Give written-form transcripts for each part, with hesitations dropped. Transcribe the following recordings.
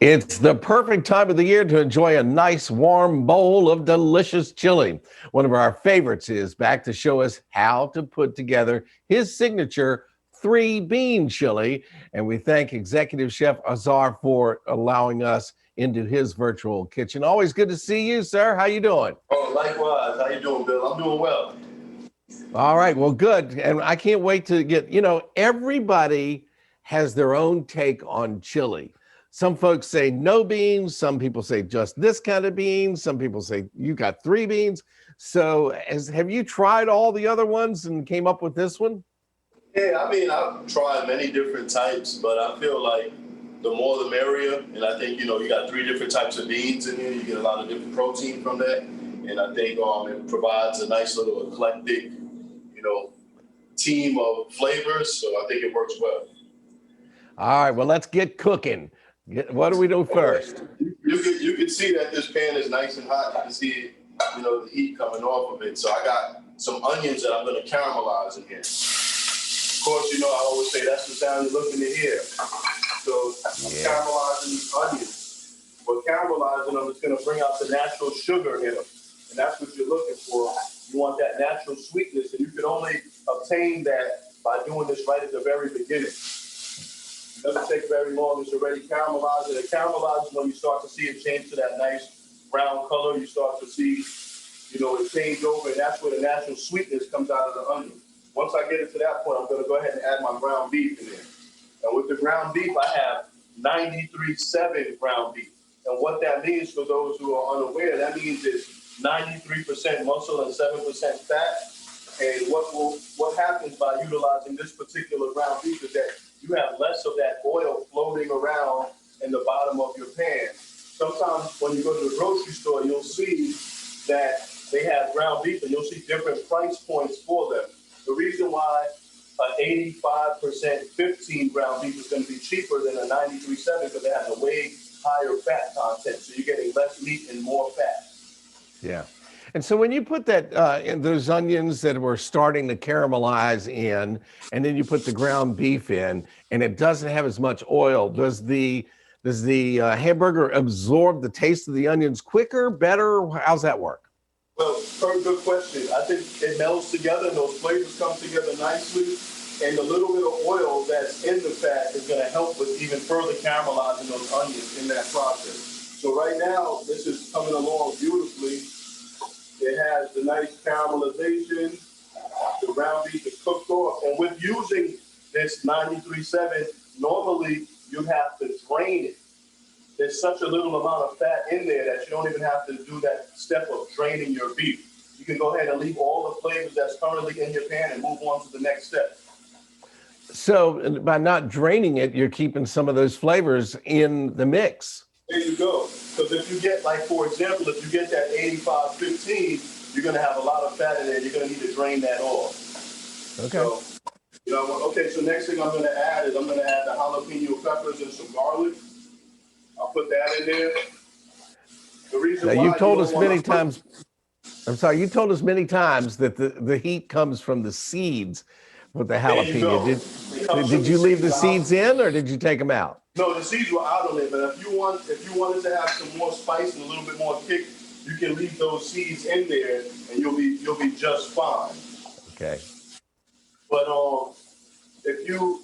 It's the perfect time of the year to enjoy a nice warm bowl of delicious chili. One of our favorites is back to show us how to put together his signature three-bean chili. And we thank Executive Chef Ausar for allowing us into his virtual kitchen. Always good to see you, sir. How you doing? Oh, likewise. How you doing, Bill? I'm doing well. All right, well, good. And I can't wait to get, everybody has their own take on chili. Some folks say no beans. Some people say just this kind of beans. Some people say you got three beans. So have you tried all the other ones and came up with this one? Yeah, I mean, I've tried many different types, but I feel like the more the merrier. And I think, you got three different types of beans in here. You get a lot of different protein from that. And I think it provides a nice little eclectic, team of flavors. So I think it works well. All right, well, let's get cooking. What do we do first? You can see that this pan is nice and hot. You can see, the heat coming off of it. So I got some onions that I'm going to caramelize in here. Of course, I always say that's the sound you're looking to hear. So I'm caramelizing these onions. But caramelizing them is going to bring out the natural sugar in them. And that's what you're looking for. You want that natural sweetness, and you can only obtain that by doing this right at the very beginning. It doesn't take very long. It's already caramelized. And it caramelizes when you start to see it change to that nice brown color. You start to see, it change over, and that's where the natural sweetness comes out of the onion. Once I get it to that point, I'm going to go ahead and add my ground beef in there. And with the ground beef, I have 93.7 ground beef. And what that means for those who are unaware, that means it's 93% muscle and 7% fat. And what happens by utilizing this particular ground beef is that you have less of that oil floating around in the bottom of your pan. Sometimes when you go to the grocery store, you'll see that they have ground beef and you'll see different price points for them. The reason why an 85% 15 ground beef is going to be cheaper than a 93.7 because it has a way higher fat content. So you're getting less meat and more fat. Yeah. And so when you put that in those onions that were starting to caramelize in, and then you put the ground beef in, and it doesn't have as much oil, does the hamburger absorb the taste of the onions quicker, better? How's that work? Well, very good question. I think it melds together and those flavors come together nicely. And the little bit of oil that's in the fat is going to help with even further caramelizing those onions in that process. So right now, this is coming along beautifully. It has the nice caramelization. The ground beef is cooked off. And with using this 93.7, normally you have to drain it. There's such a little amount of fat in there that you don't even have to do that step of draining your beef. You can go ahead and leave all the flavors that's currently in your pan and move on to the next step. So by not draining it, you're keeping some of those flavors in the mix. There you go. Because if you get, for example, if you get that 85-15, you're going to have a lot of fat in there. You're going to need to drain that off. Okay. So, so next thing I'm going to add is I'm going to add the jalapeno peppers and some garlic. I'll put that in there. The reason why you told us many times. I'm sorry. You told us many times that the heat comes from the seeds with the jalapeno. Did you leave the seeds in, or did you take them out? No, the seeds were out of it. But if you wanted to have some more spice and a little bit more kick, you can leave those seeds in there, and you'll be just fine. Okay. But if you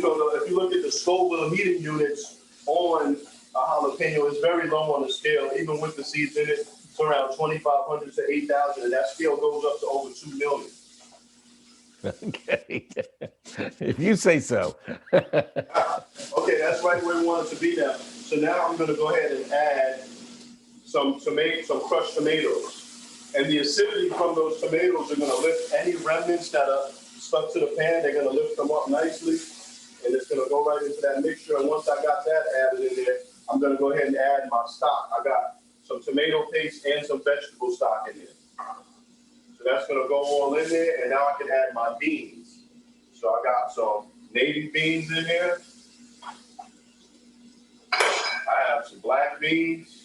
look at the Scoville heating units on a jalapeno, it's very low on the scale. Even with the seeds in it, it's around 2,500 to 8,000, and that scale goes up to over 2 million. Okay, if you say so. Okay, that's right where we want it to be now. So now I'm going to go ahead and add some crushed tomatoes. And the acidity from those tomatoes are going to lift any remnants that are stuck to the pan. They're going to lift them up nicely, and it's going to go right into that mixture. And once I got that added in there, I'm going to go ahead and add my stock. I got some tomato paste and some vegetable stock in there. That's going to go all in there, and now I can add my beans. So I got some navy beans in here. I have some black beans.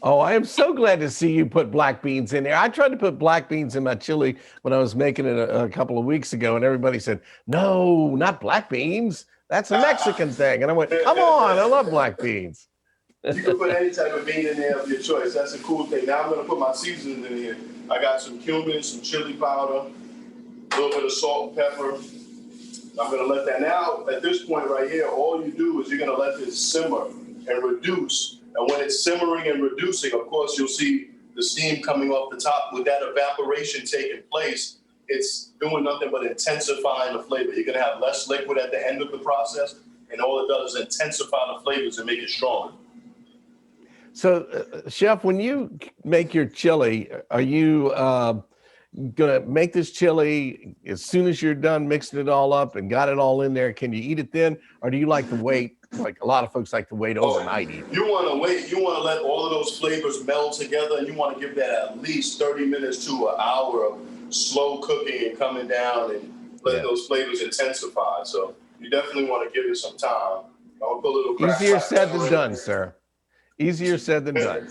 Oh, I am so glad to see you put black beans in there. I tried to put black beans in my chili when I was making it a couple of weeks ago, and everybody said, no, not black beans. That's a Mexican thing. And I went, come on, I love black beans. You can put any type of bean in there of your choice. That's a cool thing. Now I'm gonna put my seasonings in here. I got some cumin, some chili powder, a little bit of salt and pepper. I'm gonna let that now, at this point right here, all you do is you're gonna let this simmer and reduce. And when it's simmering and reducing, of course, you'll see the steam coming off the top. With that evaporation taking place, it's doing nothing but intensifying the flavor. You're gonna have less liquid at the end of the process, and all it does is intensify the flavors and make it stronger. So, Chef, when you make your chili, are you gonna make this chili as soon as you're done mixing it all up and got it all in there? Can you eat it then, or do you like to wait? Like a lot of folks like to wait overnight. You want to wait. You want to let all of those flavors meld together, and you want to give that at least 30 minutes to an hour of slow cooking and coming down and let those flavors intensify. So you definitely want to give it some time. I'll put a little crack. Easier said than done, sir. Easier said than done.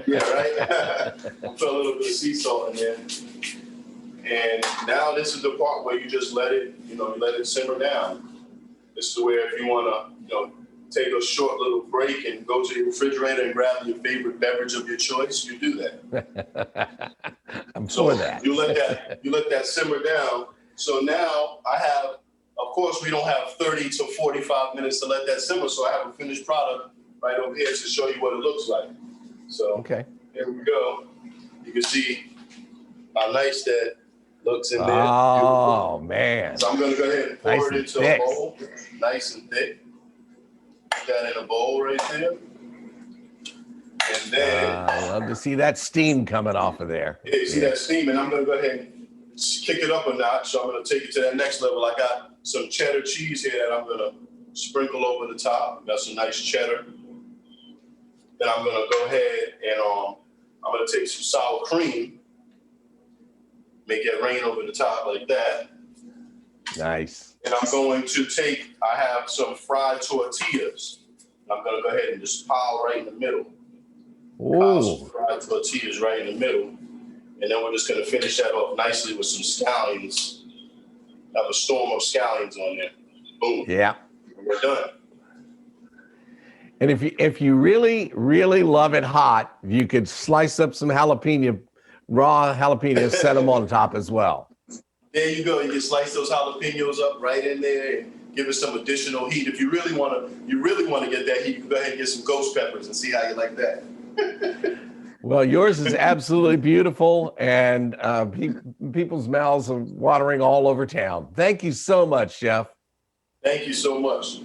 Yeah, right? I'll put a little bit of sea salt in there. And now this is the part where you just let it, you let it simmer down. This is where if you want to, take a short little break and go to your refrigerator and grab your favorite beverage of your choice, you do that. I'm for that. You let that simmer down. So now I have, of course, we don't have 30 to 45 minutes to let that simmer. So I have a finished product right over here to show you what it looks like. So okay, here we go. You can see how nice that looks in there. Oh, beautiful. Man. So I'm going to go ahead and pour it into a bowl, nice and thick. Put that in a bowl right there. And then I love to see that steam coming off of there. Yeah, you see that steam, and I'm going to go ahead and kick it up a notch. So I'm going to take it to that next level. I got some cheddar cheese here that I'm going to sprinkle over the top. Got some nice cheddar. Then I'm going to go ahead and I'm going to take some sour cream, make it rain over the top like that. Nice. And I'm going to I have some fried tortillas. I'm going to go ahead and just pile right in the middle. Pile some fried tortillas right in the middle. And then we're just going to finish that off nicely with some scallions. Have a storm of scallions on there. Boom. Yeah. And we're done. And if you really, really love it hot, you could slice up some raw jalapenos, set them on top as well. There you go. You can slice those jalapenos up right in there and give it some additional heat. If you really want to get that heat, you can go ahead and get some ghost peppers and see how you like that. Well, yours is absolutely beautiful, and people's mouths are watering all over town. Thank you so much, Chef. Thank you so much.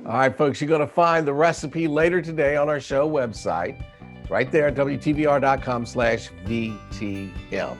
All right, folks, you're going to find the recipe later today on our show website, right there at WTVR.com/VTM.